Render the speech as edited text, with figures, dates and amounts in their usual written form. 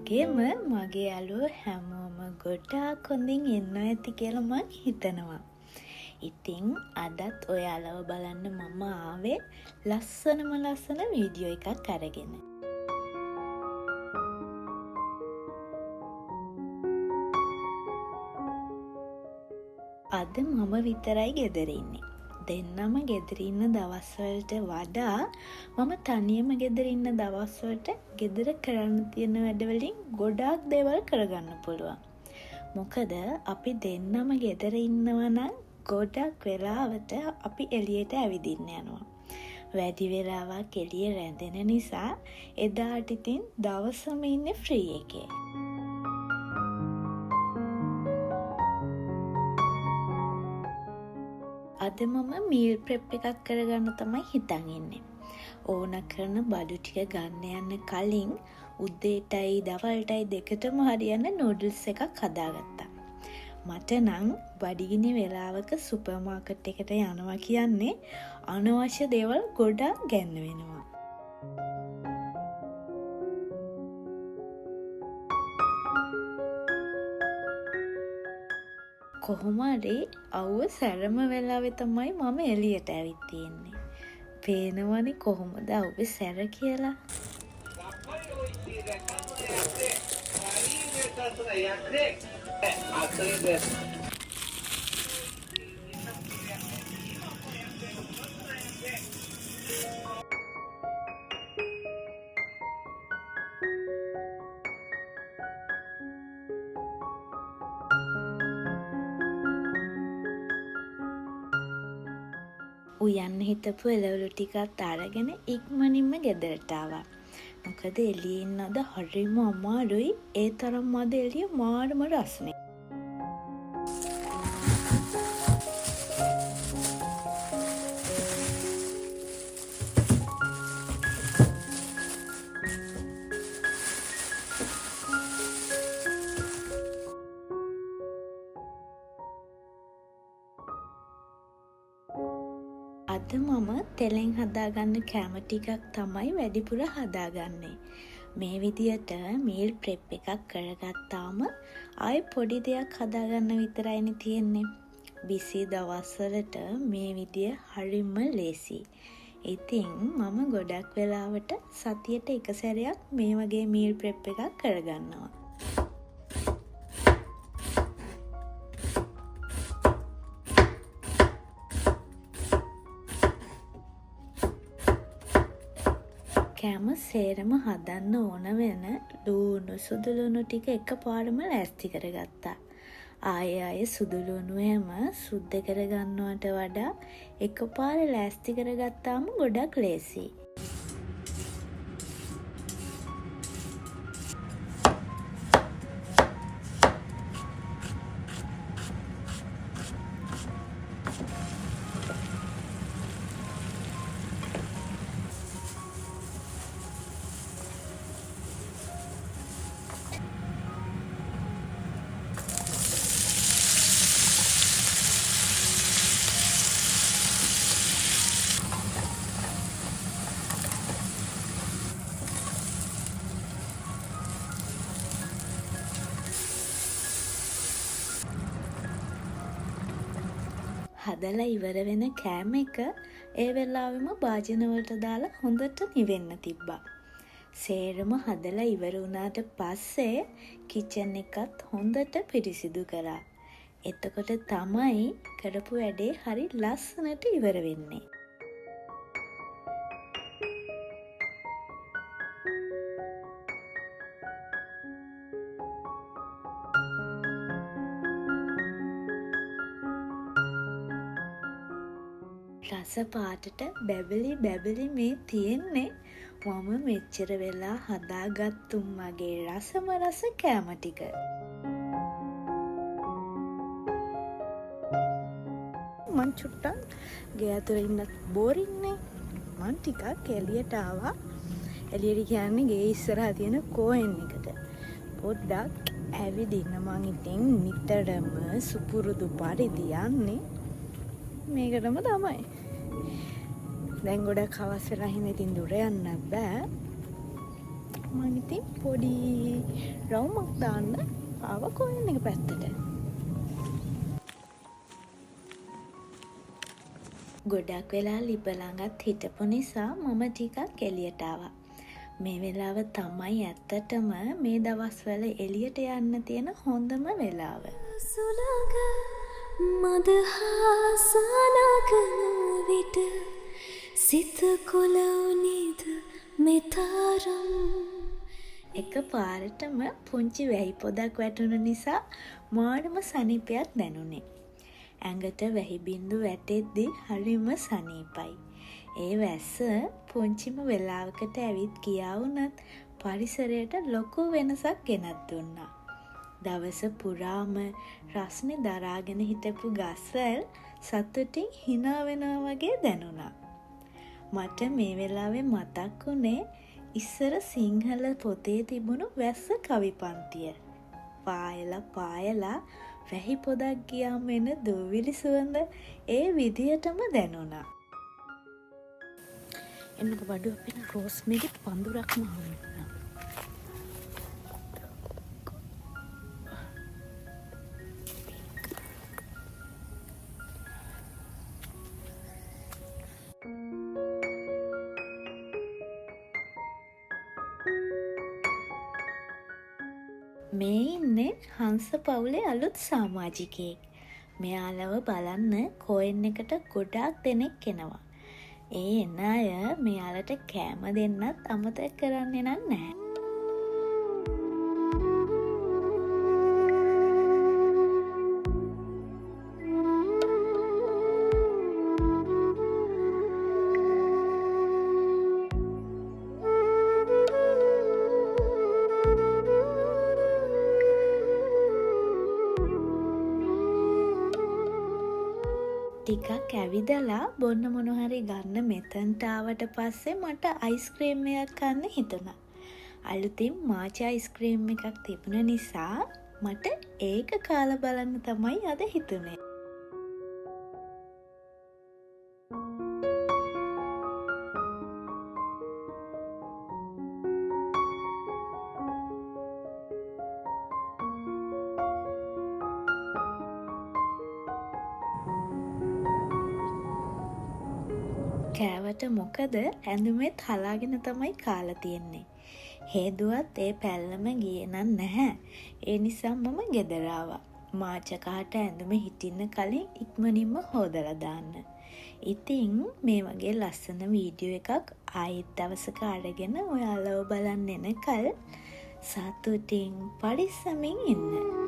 වගේම මගේ යාළුවෝ හැමෝම ගොඩාක් හොඳින් ඉන්නවා ඇති කියලා මං හිතනවා. ඉතින් අදත් ඔයාලව බලන්න මම ආවේ ලස්සන වීඩියෝ එකක් අරගෙන. අද මම විතරයි ගෙදර ඉන්නේ. දෙන්නම ගෙදර ඉන්න දවස්වලට වඩා මම තනියම ගෙදර ඉන්න දවස්වලට ගෙදර කරන්න තියෙන වැඩවලින් ගොඩාක් දේවල් කරගන්න පුළුවන්. මොකද අපි දෙන්නම ගෙදර ඉන්නවා නම් ගොඩක් වෙලාවට අපි එළියට ඇවිදින්න යනවා. වැඩි වෙලාවක් එළිය රැඳෙන නිසා එදාට ඉතින් දවසම ඉන්නේ ෆ්‍රී එකේ. අද මම මීල් ප්‍රෙප් එකක් කරගන්න තමයි හිතන් ඉන්නේ. ඕන කරන බඩු ටික ගන්න යන්න කලින් උදේටයි දවල්ටයි දෙකටම හරියන්න නූඩල්ස් එකක් හදාගත්තා. මට නම් බඩගිනි වෙලාවක සුපර් මාකට් එකට යනවා කියන්නේ අනවශ්‍ය දේවල් ගොඩක් ගන්න වෙනවා. කොහොම හරි අවුව සැරම වෙලාවෙ තමයි මම එළියට ඇවිත් තියෙන්නේ. පේනවනේ කොහොමද අවුව සැර කියලා. උයන්න හිතපු එළවලු ටිකත් අරගෙන ඉක්මනින්ම ගෙදරට ආවා. මොකද එළියේ ඉන්න අද හරිම අමාරුයි. ඒ තරම් අද එළිය මාරම රස්නේ. අද මම තෙලෙන් හදාගන්න කෑම ටිකක් තමයි වැඩිපුර හදාගන්නේ. මේ විදියට මීල් ප්‍රෙප් එකක් කරගත්තාම ආයෙ පොඩි දෙයක් හදාගන්න විතරයිනේ තියෙන්නේ. බිසි දවස්වලට මේ විදිය හරිම ලේසි. ඉතින් මම ගොඩක් වෙලාවට සතියට එක සැරයක් මේ වගේ මීල් ප්‍රෙප් එකක් කරගන්නවා. කෑම සේරම හදන්න ඕන වෙන ලුණු සුදුලුණු ටික එකපාරම ලෑස්ති කරගත්තා. ආයෙ සුදුලුණු හැම සුද්ධ කරගන්නවට වඩා එකපාර ලෑස්ති කරගත්තාම ගොඩක් ලේසියි. හදලා ඉවර වෙන කෑම එක ඒ වෙලාවෙම භාජනවලට දාලා හොඳට නිවෙන්න තිබ්බා. සේරම හදලා ඉවර වුණාට පස්සේ කිචන් එකත් හොඳට පිරිසිදු කරා. එතකොට තමයි කරපු වැඩේ හරි ලස්සනට ඉවර වෙන්නේ. රස පාටට බැබලි මේ තියෙන්නේ මම මෙච්චර වෙලා හදාගත්තු මගේ රසම රස කෑම ටික. මං චුට්ටක් ගේ ඇතුලේ ඉන්නත් බෝරින්නේ. මං ටිකක් එළියට ආවා. එළියට කියන්නේ ගේ ඉස්සරහා තියෙන කෝයෙන් එකට. පොඩ්ඩක් ඇවිදින්න මං ඉතින් නිතරම සුපුරුදු පරිදි යන්නේ මේකටම තමයි. දැන් ගොඩක් හවස් වෙලා හින්දා ඉතින් දුර යන්න බෑ. මම ඉතින් පොඩි රවුමක් දාන්න ආව කොයින් එක පැත්තට. ගොඩක් වෙලා ලිප ළඟත් හිටපු නිසා මම ටිකක් එළියට ආවා. මේ වෙලාව තමයි ඇත්තටම මේ දවස්වල එළියට යන්න තියෙන හොඳම වෙලාව. සුලග මදහාසනගන විට සිත කොළවුනිද මෙතරම්. එක පාරටම පුංචි වැහි පොදක් වැටුණු නිසා මාඩම සනීපයක් දැනුනේ. ඇඟට වැහි බින්දු වැටෙද්දි හරිම සනීපයි. ඒ වැස්ස පුංචිම වෙලාවකට ඇවිත් ගියා වුණත් පරිසරයට ලොකු වෙනසක් ගෙනත් දුන්නා. දවස පුරාම රස්නේ දරාගෙන හිටපු ගස්වැල් සතුටින් hina වෙනවා වගේ දැනුණා. මට මේ වෙලාවේ මතක් වුණේ ඉස්සර සිංහල පොතේ තිබුණු වැස්ස කවි පන්තිය. පායලා වැහි පොදක් ගියාම එන දූවිලි සුවඳ ඒ විදියටම දැනුණා. එන්නක බඩු අපිට රෝස්මේරි පඳුරක්ම හම්බුණා. මේ ඉන්නේ හංස පවුලේ අලුත් සමාජිකයෙක්. මෙයාලව බලන්න කෝයෙන් එකට ගොඩාක් දෙනෙක් එනවා. ඒ එන අය මෙයාලට කෑම දෙන්නත් අමතක කරන්නේ නැහැ. ටිකක් ඇවිදලා බොන්න මොනහරි ගන්න මෙතනට ආවට පස්සේ මට අයිස්ක්‍රීම් එකක් කන්න හිතුණා. අලුතින් මාච අයිස්ක්‍රීම් එකක් තිබුණ නිසා මට ඒක කාලා බලන්න තමයි අද හිතුනේ. කෑවට මොකද ඇඳුමෙත් හලාගෙන තමයි කාලා තියෙන්නේ. හේදුවත් ඒ පැල්ලම ගියේ නැහැ. ඒ නිසා මම ගෙදර ආවා. මාචකාට ඇඳුම හිටින්න කලින් ඉක්මනින්ම හොදලා දාන්න. ඉතින් මේ වගේ ලස්සන වීඩියෝ එකක් ආයෙත් දවසක අරගෙන ඔයාලව බලන්න එනකල් සතුටින් පරිස්සමින් ඉන්න.